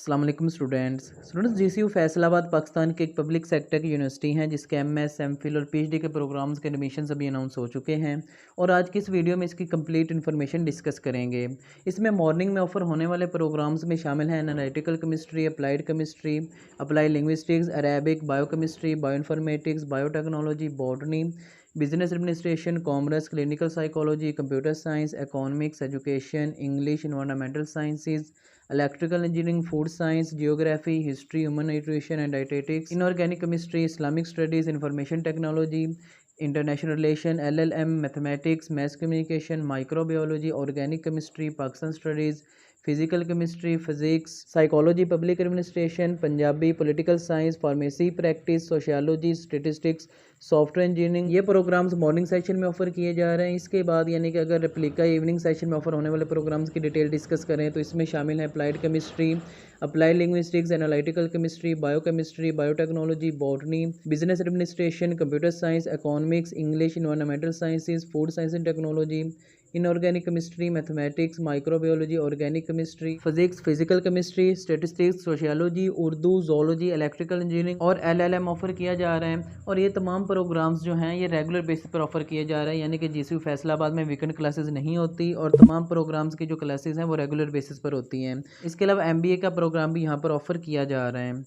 अस्सलाम वालेकुम students GCU Faisalabad Pakistan के एक पब्लिक सेक्टर की यूनिवर्सिटी हैं जिसके एमएस, एमफिल और पीएचडी के प्रोग्राम्स के एडमिशन अभी अनाउंस हो चुके हैं और आज की इस वीडियो में इसकी कंप्लीट इन्फॉर्मेशन डिस्कस करेंगे। इसमें मॉर्निंग में ऑफर होने वाले प्रोग्राम्स में शामिल हैं analytical chemistry, applied chemistry, applied linguistics, Arabic, biochemistry, bioinformatics, biotechnology, botany, business administration, commerce, clinical psychology, computer science, economics, education, English, environmental sciences, electrical engineering, food science, geography, history, human nutrition and dietetics, inorganic chemistry, Islamic studies, information technology, international relation, LLM, mathematics, maths communication, microbiology, organic chemistry, Pakistan studies, physical chemistry, physics, psychology, public administration, Punjabi, political science, pharmacy practice, sociology, statistics, software engineering, ये programmes morning session में offer किए जा रहे हैं। इसके बाद यानी कि अगर रेप्लिका इवनिंग सेशन में ऑफर होने वाले प्रोग्राम्स की डिटेल डिस्कस करें तो इसमें शामिल है applied chemistry, applied linguistics, analytical chemistry, biochemistry, biotechnology, botany, business administration, computer science, economics, English, environmental sciences, food science and technology, inorganic chemistry, mathematics, microbiology, organic chemistry, physics, physical chemistry, statistics, sociology, Urdu, zoology, electrical engineering और LLM offer किया जा रहा है। और ये तमाम programmes जो हैं ये रेगुलर बेसिस पर ऑफर किए जा रहे हैं, यानी कि जीसीयू फैसलाबाद में वीकेंड क्लासेस नहीं होती और तमाम प्रोग्राम्स की जो क्लासेस हैं वो रेगुलर बेसिस पर होती हैं। इसके अलावा एमबीए का प्रोग्राम भी यहाँ पर ऑफर किया जा रहा है।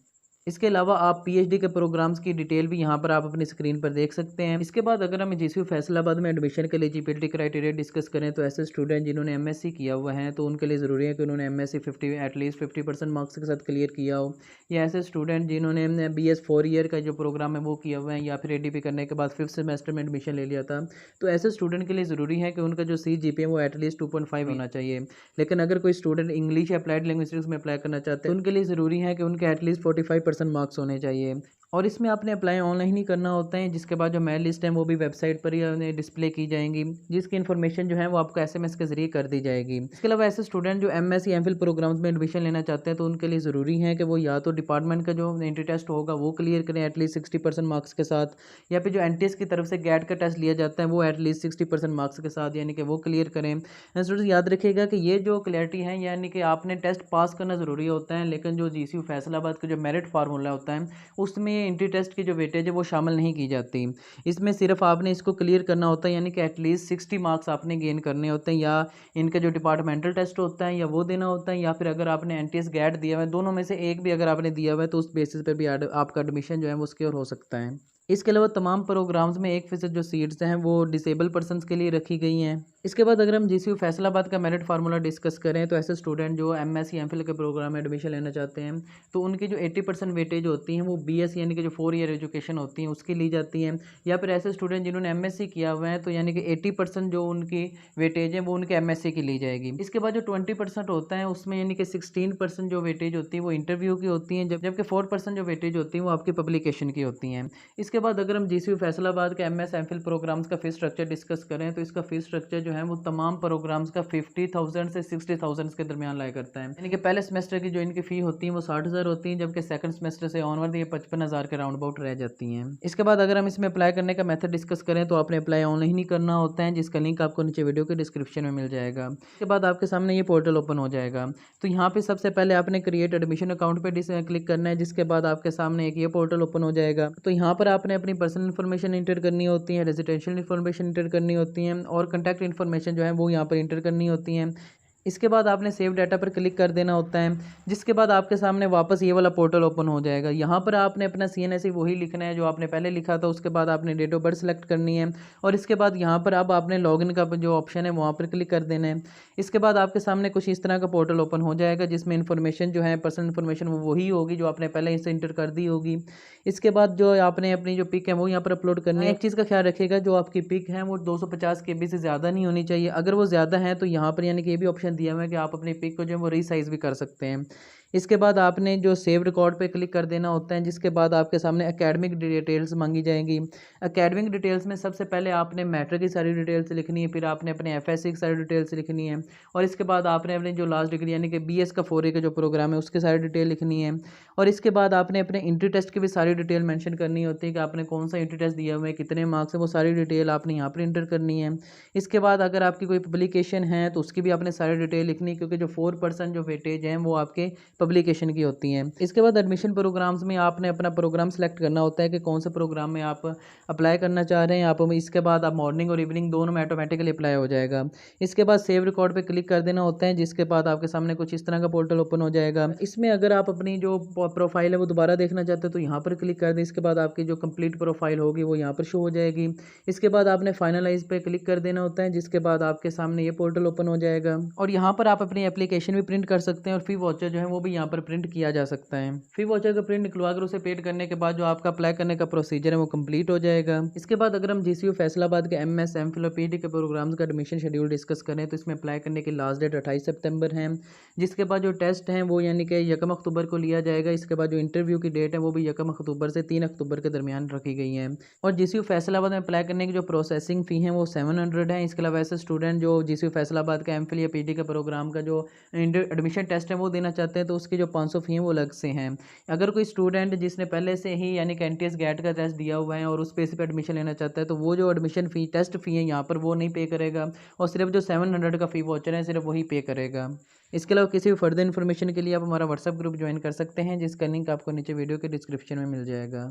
इसके अलावा आप पीएचडी के प्रोग्राम्स की डिटेल भी यहाँ पर आप अपनी स्क्रीन पर देख सकते हैं। इसके बाद अगर हम जीसीयू फैसलाबाद में एडमिशन के लिए एलिजिबिलिटी क्राइटेरिया डिस्कस करें तो ऐसे स्टूडेंट जिन्होंने एमएससी किया हुआ है तो उनके लिए ज़रूरी है कि उन्होंने एमएससी एटलीस्ट 50% मार्क्स के साथ क्लियर किया हो, या ऐसे स्टूडेंट जिन्होंने बीएस 4 ईयर का जो प्रोग्राम है वो किया हुआ है या फिर एडीपी करने के बाद 5th सेमेस्टर में एडमिशन ले लिया था, तो ऐसे स्टूडेंट के लिए ज़रूरी है कि उनका जो CGPA वो एटलीस्ट 2.5 होना चाहिए। लेकिन अगर कोई स्टूडेंट इंग्लिश या अप्लाइड लिंग्विस्टिक्स में अप्लाई करना चाहते हैं तो उनके लिए ज़रूरी है कि उनके एटलीस्ट 45% मार्क्स होने चाहिए। और इसमें आपने अप्लाई ऑनलाइन ही करना होता है, जिसके बाद जो मेल लिस्ट है वो भी वेबसाइट पर ही डिस्प्ले की जाएंगी, जिसकी इन्फॉर्मेशन जो है वो आपको एसएमएस के जरिए कर दी जाएगी। इसके अलावा ऐसे स्टूडेंट जो एमएस या एमफिल प्रोग्राम्स में एडमिशन लेना चाहते हैं तो उनके लिए ज़रूरी है कि वो या तो डिपार्टमेंट का जो एंट्री टेस्ट होगा वो क्लियर करें एटलीस्ट 60% मार्क्स के साथ, या फिर जो एनटीएस की तरफ से गैट का टेस्ट लिया जाता है वो एटलीस्ट 60% मार्क्स के साथ यानी कि वो क्लियर करें। स्टूडेंट्स याद रखिएगा कि ये जो क्लैरिटी है यानी कि आपने टेस्ट पास करना ज़रूरी होता है, लेकिन जो जीसीयू फैसलाबाद का जो मेरिट फार्मूला होता है उसमें एंट्री टेस्ट की जो वेटेज है वो शामिल नहीं की जाती। इसमें सिर्फ आपने इसको क्लियर करना होता है, यानी कि एटलीस्ट 60 मार्क्स आपने गेन करने होते हैं, या इनका जो डिपार्टमेंटल टेस्ट होता है या वो देना होता है, या फिर अगर आपने एनटीएस गैट दिया हुआ है, दोनों में से एक भी अगर आपने दिया हुआ है तो उस बेसिस पर भी आपका एडमिशन जो है वो सिक्योर हो सकता है। इसके अलावा तमाम प्रोग्राम्स में 1% जो सीट्स हैं वो डिसेबल पर्सनस के लिए रखी गई हैं। इसके बाद अगर हम जीसीयू फैसलाबाद का मेरिट फार्मूला डिस्कस करें तो ऐसे स्टूडेंट जो एमएससी एमफिल के प्रोग्राम में एडमिशन लेना चाहते हैं तो उनकी जो 80% वेटेज होती हैं वो बीएस यानी कि जो 4 ईयर एजुकेशन होती है उसकी ली जाती हैं, या फिर ऐसे स्टूडेंट जिन्होंने एमएससी किया हुआ है तो यानी कि 80% जो उनकी वेटेज है वो उनके एमएससी की ली जाएगी। इसके बाद जो 20% होता है उसमें यानी कि 16% जो वेटेज होती है वो इंटरव्यू की होती है, जबकि 4% जो वेटेज होती है वो आपकी पब्लिकेशन की होती हैं। इसके बाद अगर हम जीसीयू फैसलाबाद के एमएस एमफिल प्रोग्राम्स का फीस स्ट्रक्चर डिस्कस करें तो इसका फीस स्ट्रक्चर जो है वो तमाम प्रोग्राम्स का 50,000 से 60,000 के दरमियान लाया करता है, यानी कि पहले सेमेस्टर की जो इनकी फ़ी होती है वो 60,000 होती है, जबकि सेकंड सेमेस्टर से ऑनवर्ड ये 55,000 के राउंड अबाउट रह जाती हैं। इसके बाद अगर हम इसमें अप्लाई करने का मेथड डिस्कस करें तो आपने अप्लाई ऑनलाइन ही करना होता है, जिसका लिंक आपको नीचे वीडियो के डिस्क्रिप्शन में मिल जाएगा। इसके बाद आपके सामने ये पोर्टल ओपन हो जाएगा, तो यहाँ पे सबसे पहले आपने क्रिएट एडमिशन अकाउंट पे क्लिक करना है, जिसके बाद आपके सामने एक ये पोर्टल ओपन हो जाएगा। तो यहाँ पर आपने अपनी पर्सनल इन्फॉर्मेशन इंटर करनी होती है, रेजिडेंशियल इन्फॉर्मेशन इंटर करनी होती है और कॉन्टैक्ट इन्फॉर्मेशन जो है वो यहाँ पर इंटर करनी होती हैं। इसके बाद आपने सेव डाटा पर क्लिक कर देना होता है, जिसके बाद आपके सामने वापस ये वाला पोर्टल ओपन हो जाएगा। यहाँ पर आपने अपना CNSE वही लिखना है जो आपने पहले लिखा था, उसके बाद आपने डेट ऑफ बर्थ सेलेक्ट करनी है और इसके बाद यहाँ पर अब आपने लॉगिन का जो ऑप्शन है वहाँ पर क्लिक कर देना है। इसके बाद आपके सामने कुछ इस तरह का पोर्टल ओपन हो जाएगा, जिसमें इन्फॉर्मेशन जो है पर्सनल इन्फॉर्मेशन वो वही होगी जो आपने पहले इसे इंटर कर दी होगी। इसके बाद जो आपने अपनी जो पिक है वो यहाँ पर अपलोड करनी है। एक चीज़ का ख्याल रखिएगा, जो आपकी पिक है वो 250 KB से ज़्यादा नहीं होनी चाहिए। अगर वो ज़्यादा है तो यहाँ पर यानी कि ये भी ऑप्शन दिया हुआ है कि आप अपनी पिक को जो है वो रीसाइज़ भी कर सकते हैं। इसके बाद आपने जो सेव रिकॉर्ड पे क्लिक कर देना होता है, जिसके बाद आपके सामने एकेडमिक डिटेल्स मांगी जाएंगी। एकेडमिक डिटेल्स में सबसे पहले आपने मैट्रिक की सारी डिटेल्स लिखनी है, फिर आपने अपने एफएससी की सारी डिटेल्स लिखनी है, और इसके बाद आपने अपनी जो लास्ट डिग्री यानी कि बीएस का 4A का जो प्रोग्राम है उसकी सारी डिटेल लिखनी है। और इसके बाद आपने अपने इंट्री टेस्ट की भी सारी डिटेल मेंशन करनी होती है कि आपने कौन सा इंट्री टेस्ट दिया हुआ है, कितने मार्क्स है, वो सारी डिटेल आपने यहाँ पर इंटर करनी है। इसके बाद अगर आपकी कोई पब्लिकेशन है तो उसकी भी आपने सारी डिटेल लिखनी है, क्योंकि जो 4% जो वेटेज हैं वो आपके पब्लिकेशन की होती हैं। इसके बाद एडमिशन प्रोग्राम्स में आपने अपना प्रोग्राम सेलेक्ट करना होता है कि कौन से प्रोग्राम में आप अप्लाई करना चाह रहे हैं आप। इसके बाद आप मॉर्निंग और इवनिंग दोनों में ऑटोमेटिकली अप्लाई हो जाएगा। इसके बाद सेव रिकॉर्ड पे क्लिक कर देना होता है, जिसके बाद आपके सामने कुछ इस तरह का पोर्टल ओपन हो जाएगा। इसमें अगर आप अपनी जो प्रोफाइल है वो दोबारा देखना चाहते हो तो यहाँ पर क्लिक कर दें। इसके बाद आपकी जो कंप्लीट प्रोफाइल होगी वो यहाँ पर शो हो जाएगी। इसके बाद आपने फाइनलाइज पे क्लिक कर देना होता है, जिसके बाद आपके सामने ये पोर्टल ओपन हो जाएगा और यहाँ पर आप अपनी एप्लीकेशन भी प्रिंट कर सकते हैं और फी वॉचर जो है वो भी यहाँ पर प्रिंट किया जा सकता है। फी वॉचर का प्रिंट निकलवा कर उसे पेड करने के बाद जो आपका अप्लाई करने का प्रोसीजर है वो कंप्लीट हो जाएगा। इसके बाद अगर हम जीसीयू फैसलाबाद के एमएस एमफिल और पीएचडी के प्रोग्राम्स का एडमिशन शेड्यूल डिस्कस करें तो इसमें अप्लाई करने की लास्ट डेट 28 सितंबर है। जिसके बाद जो टेस्ट हैं वो यानी कि 1 अक्टूबर को लिया जाएगा। इसके बाद जो इंटरव्यू की डेट है वो भी 1 अक्टूबर से 3 अक्टूबर के दरमियान रखी गई है। और जीसीयू फैसलाबाद में अप्लाई करने की जो प्रोसेसिंग फ़ी है वो 700 है। इसके अलावा ऐसे स्टूडेंट जो जीसीयू फैसलाबाद का एमफिल या पीएचडी का प्रोग्राम का जो एडमिशन टेस्ट है वो देना चाहते हैं तो उसकी जो 500 फ़ी है वो अलग से हैं। अगर कोई स्टूडेंट जिसने पहले से ही यानी कि एनटीएस गेट का टेस्ट दिया हुआ है और उस बेस पे एडमिशन लेना चाहता है तो वो जो एडमिशन फ़ी टेस्ट फ़ी है यहाँ पर वो नहीं पे करेगा और सिर्फ जो 700 का फ़ी वाउचर है सिर्फ वही पे करेगा। इसके अलावा किसी भी फर्दर इन्फॉर्मेशन के लिए आप हमारा व्हाट्सएप ग्रुप ज्वाइन कर सकते हैं, जिसका लिंक आपको नीचे वीडियो के डिस्क्रिप्शन में मिल जाएगा।